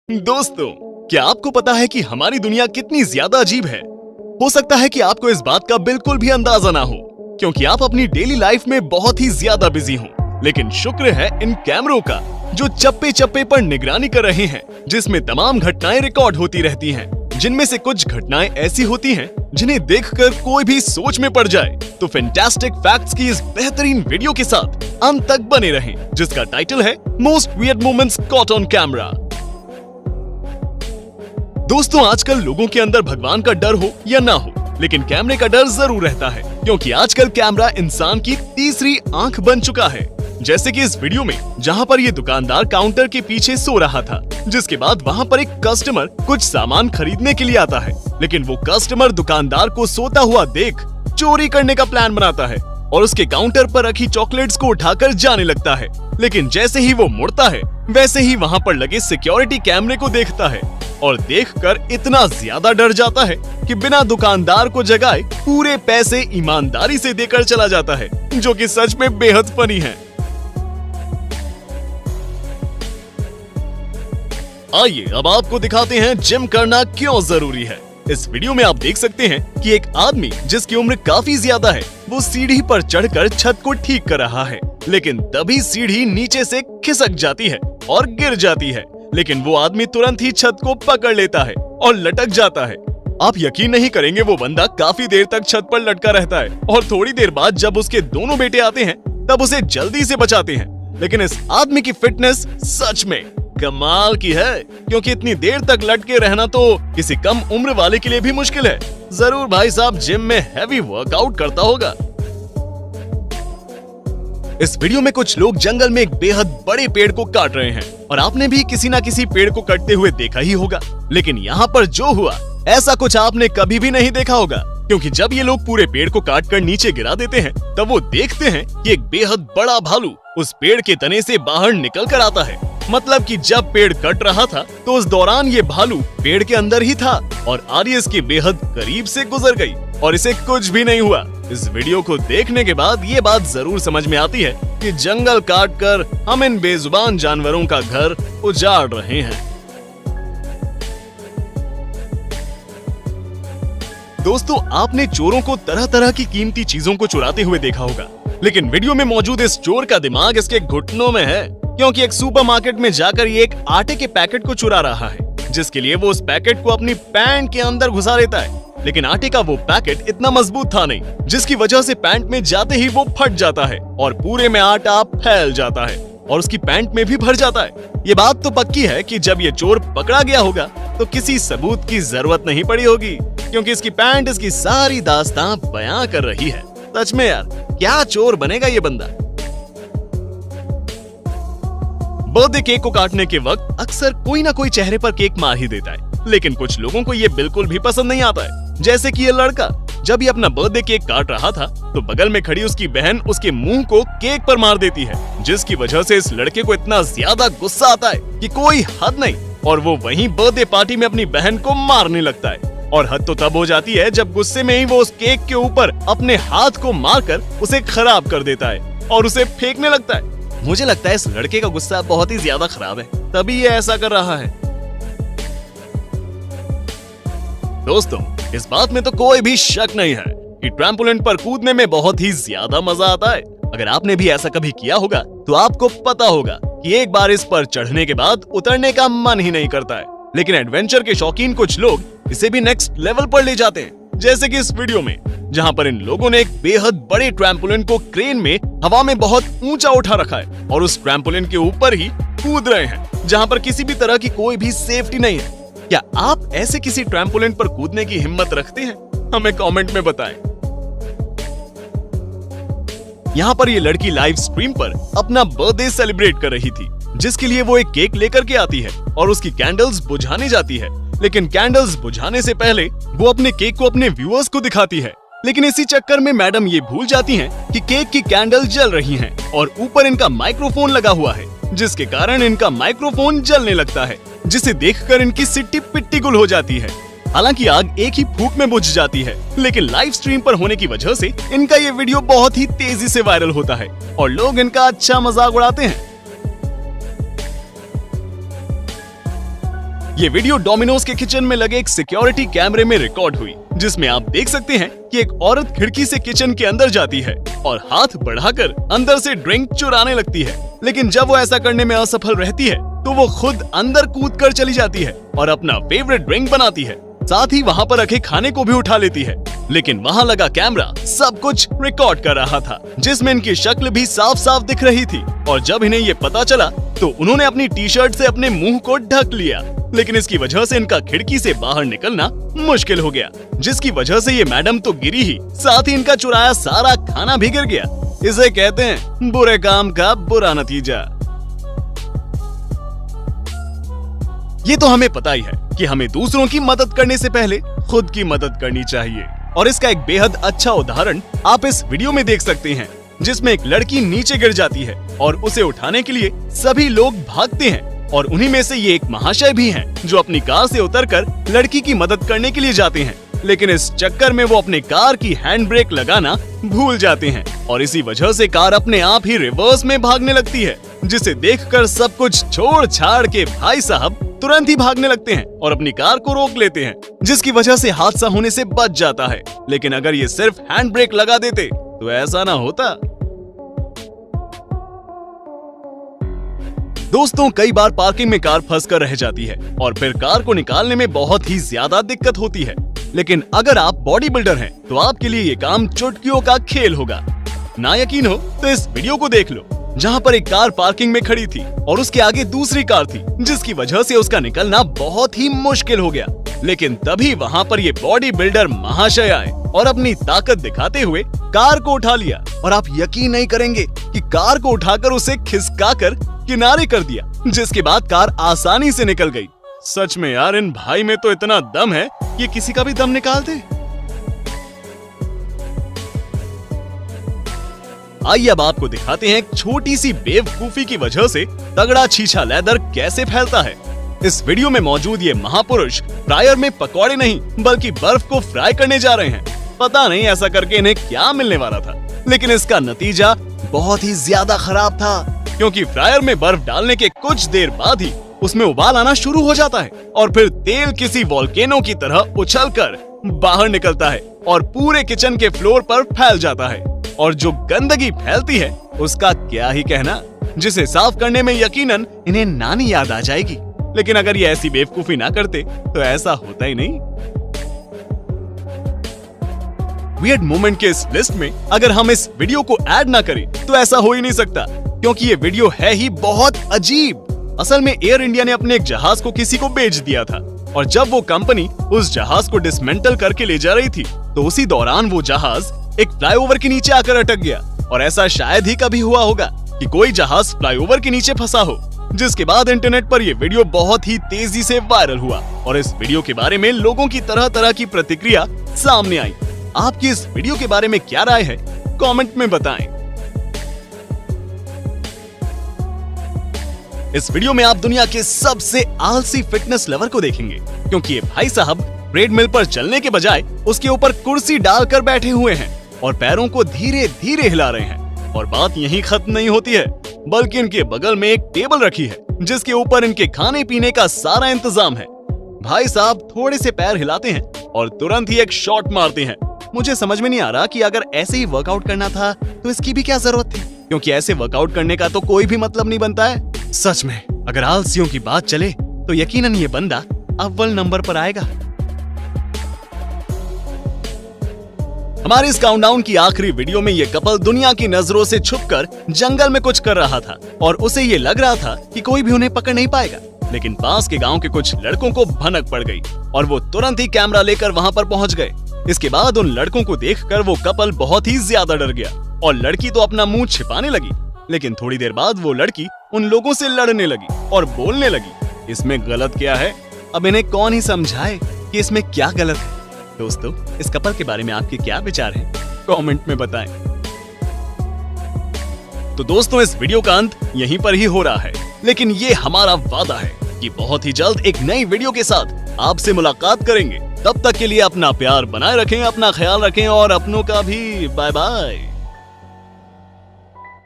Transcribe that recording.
दोस्तों, क्या आपको पता है कि हमारी दुनिया कितनी ज्यादा अजीब है? हो सकता है कि आपको इस बात का बिल्कुल भी अंदाजा ना हो, क्योंकि आप अपनी डेली लाइफ में बहुत ही ज्यादा बिजी हो। लेकिन शुक्र है इन कैमरों का, जो चप्पे चप्पे पर निगरानी कर रहे हैं, जिसमें तमाम घटनाएं रिकॉर्ड होती रहती हैं, जिनमें से कुछ घटनाएं ऐसी होती हैं जिन्हें देखकर कोई भी सोच में पड़ जाए। तो फैंटास्टिक फैक्ट्स की इस बेहतरीन वीडियो के साथ अंत तक बने रहें, जिसका टाइटल है most weird moments caught on camera. दोस्तों, आजकल लोगों के अंदर भगवान का डर हो या ना हो, लेकिन कैमरे का डर जरूर रहता है, क्योंकि आजकल कैमरा इंसान की तीसरी आंख बन चुका है। जैसे कि इस वीडियो में, जहां पर ये दुकानदार काउंटर के पीछे सो रहा था, जिसके बाद वहां पर एक कस्टमर कुछ सामान खरीदने के लिए आता है, लेकिन वो कस्टमर दुकानदार को सोता हुआ देख चोरी करने का प्लान बनाता है और उसके काउंटर पर रखी चॉकलेट्स को उठाकर जाने लगता है। लेकिन जैसे ही वो मुड़ता है, वैसे ही वहां पर लगे सिक्योरिटी कैमरे को देखता है और देखकर इतना ज्यादा डर जाता है कि बिना दुकानदार को जगाए पूरे पैसे ईमानदारी से देकर चला जाता है, जो कि सच में बेहद फनी है। आइए अब आपको दिखाते हैं जिम करना क्यों जरूरी है। इस वीडियो में आप देख सकते हैं कि एक आदमी जिसकी उम्र काफी ज्यादा है, वो सीढ़ी पर चढ़कर छत को ठीक कर रहा है, लेकिन तभी सीढ़ी नीचे से खिसक जाती है और गिर जाती है। लेकिन वो आदमी तुरंत ही छत को पकड़ लेता है और लटक जाता है। आप यकीन नहीं करेंगे, वो बंदा काफी देर तक छत पर लटका रहता है और थोड़ी देर बाद जब उसके दोनों बेटे आते हैं, तब उसे जल्दी से बचाते हैं। लेकिन इस आदमी की फिटनेस सच में कमाल की है, क्योंकि इतनी देर तक लटके रहना तो किसी कम उम्र वाले के लिए भी मुश्किल है। जरूर भाई साहब जिम में हैवी वर्कआउट करता होगा। इस वीडियो में कुछ लोग जंगल में एक बेहद बड़े पेड़ को काट रहे हैं और आपने भी किसी ना किसी पेड़ को कटते हुए देखा ही होगा। लेकिन यहाँ पर जो हुआ, ऐसा कुछ आपने कभी भी नहीं देखा होगा, क्योंकि जब ये लोग पूरे पेड़ को काटकर नीचे गिरा देते हैं, तब वो देखते हैं कि एक बेहद बड़ा भालू उस पेड़ के तने से बाहर निकल कर आता है। मतलब कि जब पेड़ कट रहा था, तो उस दौरान ये भालू पेड़ के अंदर ही था और आर्य इसके बेहद करीब से गुजर गई और इसे कुछ भी नहीं हुआ। इस वीडियो को देखने के बाद ये बात जरूर समझ में आती है कि जंगल काटकर हम इन बेजुबान जानवरों का घर उजाड़ रहे हैं। दोस्तों, आपने चोरों को तरह तरह की कीमती चीजों को चुराते हुए देखा होगा, लेकिन वीडियो में मौजूद इस चोर का दिमाग इसके घुटनों में है, क्योंकि एक सुपरमार्केट में जाकर ये एक आटे के पैकेट को चुरा रहा है, जिसके लिए वो उस पैकेट को अपनी पैंट के अंदर घुसा लेता है। लेकिन आटे का वो पैकेट इतना मजबूत था नहीं, जिसकी वजह से पैंट में जाते ही वो फट जाता है और पूरे में आटा फैल जाता है और उसकी पैंट में भी भर जाता है। ये बात तो पक्की है कि जब ये चोर पकड़ा गया होगा, तो किसी सबूत की जरूरत नहीं पड़ी होगी, क्योंकि इसकी पैंट इसकी सारी दास्तां बयां कर रही है। सच में यार, क्या चोर बनेगा ये बंदा। बर्थडे केक को काटने के वक्त अक्सर कोई ना कोई चेहरे पर केक मार ही देता है, लेकिन कुछ लोगों को ये बिल्कुल भी पसंद नहीं आता है। जैसे कि ये लड़का जब ये अपना बर्थडे केक काट रहा था, तो बगल में खड़ी उसकी बहन उसके मुंह को केक पर मार देती है, जिसकी वजह से इस लड़के को इतना ज्यादा गुस्सा आता है कि कोई हद नहीं, और वो वहीं बर्थडे पार्टी में अपनी बहन को मारने लगता है। और हद तो तब हो जाती है जब गुस्से में ही वो उस केक के ऊपर अपने हाथ को मारकर उसे खराब कर देता है और उसे फेंकने लगता है। मुझे लगता है इस लड़के का गुस्सा बहुत ही ज्यादा खराब है, तभी ये ऐसा कर रहा है। दोस्तों, इस बात में तो कोई भी शक नहीं है कि ट्रैम्पोलिन पर कूदने में बहुत ही ज्यादा मजा आता है। अगर आपने भी ऐसा कभी किया होगा, तो आपको पता होगा कि एक बार इस पर चढ़ने के बाद उतरने का मन ही नहीं करता है। लेकिन एडवेंचर के शौकीन कुछ लोग इसे भी नेक्स्ट लेवल पर ले जाते हैं, जैसे कि इस वीडियो में, जहां पर इन लोगों ने एक बेहद बड़े ट्रैम्पोलिन को क्रेन में हवा में बहुत ऊंचा उठा रखा है और उस ट्रैम्पोलिन के ऊपर ही कूद रहे हैं, जहां पर किसी भी तरह की कोई भी सेफ्टी नहीं है। क्या आप ऐसे किसी ट्रैम्पोलिन पर कूदने की हिम्मत रखते हैं? हमें कमेंट में बताएं। यहाँ पर ये लड़की लाइव स्ट्रीम पर अपना बर्थडे सेलिब्रेट कर रही थी, जिसके लिए वो एक केक लेकर के आती है और उसकी कैंडल्स बुझाने जाती है। लेकिन कैंडल्स बुझाने से पहले वो अपने केक को अपने व्यूअर्स को दिखाती है, लेकिन इसी चक्कर में मैडम ये भूल जाती हैं कि केक की कैंडल जल रही हैं और ऊपर इनका माइक्रोफोन लगा हुआ है, जिसके कारण इनका माइक्रोफोन जलने लगता है, जिसे देखकर इनकी सिट्टी पिट्टी गुल हो जाती है। हालांकि आग एक ही फूंक में बुझ जाती है, लेकिन लाइव स्ट्रीम पर होने की वजह से इनका ये वीडियो बहुत ही तेजी से वायरल होता है और लोग इनका अच्छा मजाक उड़ाते हैं। ये वीडियो डोमिनोज के किचन में लगे एक सिक्योरिटी कैमरे में रिकॉर्ड हुई, जिसमें आप देख सकते हैं कि एक औरत खिड़की से किचन के अंदर जाती है और हाथ बढ़ाकर अंदर से ड्रिंक चुराने लगती है। लेकिन जब वो ऐसा करने में असफल रहती है तो वो खुद अंदर कूद कर चली जाती है और अपना फेवरेट ड्रिंक बनाती है। साथ ही वहाँ पर रखे खाने को भी उठा लेती है। लेकिन वहाँ लगा कैमरा सब कुछ रिकॉर्ड कर रहा था, जिसमें इनकी शक्ल भी साफ साफ दिख रही थी। और जब इन्हें ये पता चला तो उन्होंने अपनी टी शर्ट से अपने मुंह को ढक लिया। लेकिन इसकी वजह से इनका खिड़की से बाहर निकलना मुश्किल हो गया, जिसकी वजह से ये मैडम तो गिरी ही, साथ ही इनका चुराया सारा खाना भी गिर गया। इसे कहते हैं बुरे काम का बुरा नतीजा। ये तो हमें पता ही है कि हमें दूसरों की मदद करने से पहले खुद की मदद करनी चाहिए। और इसका एक बेहद अच्छा उदाहरण आप इस वीडियो में देख सकते हैं, जिसमें एक लड़की नीचे गिर जाती है और उसे उठाने के लिए सभी लोग भागते हैं। और उन्हीं में से ये एक महाशय भी हैं, जो अपनी कार से उतरकर लड़की की मदद करने के लिए जाते हैं। लेकिन इस चक्कर में वो अपने कार की हैंड ब्रेक लगाना भूल जाते हैं और इसी वजह से कार अपने आप ही रिवर्स में भागने लगती है, जिसे देखकर सब कुछ छोड़ छाड़ के भाई साहब तुरंत ही भागने लगते हैं और अपनी कार को रोक लेते हैं, जिसकी वजह से हादसा होने से बच जाता है। लेकिन अगर ये सिर्फ हैंड ब्रेक लगा देते तो ऐसा ना होता। दोस्तों, कई बार पार्किंग में कार फंस कर रह जाती है और फिर कार को निकालने में बहुत ही ज्यादा दिक्कत होती है। लेकिन अगर आप बॉडी बिल्डर हैं तो आपके लिए ये काम चुटकियों का खेल होगा। ना यकीन हो तो इस वीडियो को देख लो, जहाँ पर एक कार पार्किंग में खड़ी थी और उसके आगे दूसरी कार थी, जिसकी वजह से उसका निकलना बहुत ही मुश्किल हो गया। लेकिन तभी वहाँ पर ये बॉडी बिल्डर महाशय आए और अपनी ताकत दिखाते हुए कार को उठा लिया। और आप यकीन नहीं करेंगे कि कार को उठाकर उसे खिसकाकर किनारे कर दिया, जिसके बाद कार आसानी से निकल गई। सच में यार, इन भाई में तो इतना दम है कि किसी का भी दम निकाल दे। आइए अब आपको दिखाते हैं एक छोटी सी बेवकूफी की वजह से तगड़ा छीछा लेदर कैसे फैलता है। इस वीडियो में मौजूद ये महापुरुष फ्रायर में पकौड़े नहीं बल्कि बर्फ को फ्राई करने जा रहे हैं। पता नहीं ऐसा करके इन्हें क्या मिलने वाला था, लेकिन इसका नतीजा बहुत ही ज्यादा खराब था, क्योंकि फ्रायर में बर्फ डालने के कुछ देर बाद ही उसमें उबाल आना शुरू हो जाता है और फिर तेल किसी वोल्केनो की तरह उछलकर बाहर निकलता है और पूरे किचन के फ्लोर पर फैल जाता है। और जो गंदगी फैलती है उसका क्या ही कहना, जिसे साफ करने में यकीनन इन्हें नानी याद आ जाएगी। लेकिन अगर ये ऐसी बेवकूफी ना करते तो ऐसा होता ही नहीं। वियर्ड मोमेंट के इस लिस्ट में अगर हम इस वीडियो को ऐड ना करें तो ऐसा हो ही नहीं सकता, क्योंकि ये वीडियो है ही बहुत अजीब। असल में एयर इंडिया ने अपने एक जहाज को किसी को बेच दिया था और जब वो कंपनी उस जहाज को डिसमेंटल करके ले जा रही थी तो उसी दौरान वो जहाज एक फ्लाईओवर के नीचे आकर अटक गया। और ऐसा शायद ही कभी हुआ होगा कि कोई जहाज फ्लाईओवर के नीचे फंसा हो, जिसके बाद इंटरनेट पर यह वीडियो बहुत ही तेजी से वायरल हुआ और इस वीडियो के बारे में लोगों की तरह तरह की प्रतिक्रिया सामने आई। आपकी इस वीडियो के बारे में क्या राय है, कमेंट में बताएं। इस वीडियो में आप दुनिया के सबसे आलसी फिटनेस लवर को देखेंगे, क्योंकि ये भाई साहब ट्रेडमिल पर चलने के बजाय उसके ऊपर कुर्सी डालकर बैठे हुए हैं और पैरों को धीरे धीरे हिला रहे हैं। और बात यहीं खत्म नहीं होती है, बल्कि इनके बगल में एक टेबल रखी है जिसके ऊपर इनके खाने पीने का सारा इंतजाम है। भाई साहब थोड़े से पैर हिलाते हैं और तुरंत ही एक शॉट मारते हैं। मुझे समझ में नहीं आ रहा कि अगर ऐसे ही वर्कआउट करना था तो इसकी भी क्या जरूरत थी, क्योंकि ऐसे वर्कआउट करने का तो कोई भी मतलब नहीं बनता है। सच में अगर आलसियों की बात चले तो यकीनन ये बंदा अव्वल नंबर पर आएगा। हमारे इस काउंटडाउन की आखिरी वीडियो में ये कपल दुनिया की नजरों से छुपकर जंगल में कुछ कर रहा था और उसे ये लग रहा था कि कोई भी उन्हें पकड़ नहीं पाएगा। लेकिन पास के गांव के कुछ लड़कों को भनक पड़ गई और वो तुरंत ही कैमरा लेकर वहां पर पहुंच गए। इसके बाद उन लड़कों को देखकर वो कपल बहुत ही ज्यादा डर गया और लड़की तो अपना मुंह छिपाने लगी। लेकिन थोड़ी देर बाद वो लड़की उन लोगों से लड़ने लगी और बोलने लगी। इसमें गलत क्या है? अब इन्हें कौन ही समझाए कि इसमें क्या गलत है। दोस्तों, इस कपल के बारे में आपके क्या विचार हैं? कमेंट में बताएं। तो दोस्तों, इस वीडियो का अंत यहीं पर ही हो रहा है, लेकिन ये हमारा वादा है कि बहुत ही जल्द एक नई वीडियो के साथ आपसे मुलाकात करेंगे। तब तक के लिए अपना प्यार बनाए रखें, अपना ख्याल रखें और अपनों का भी। Bye bye.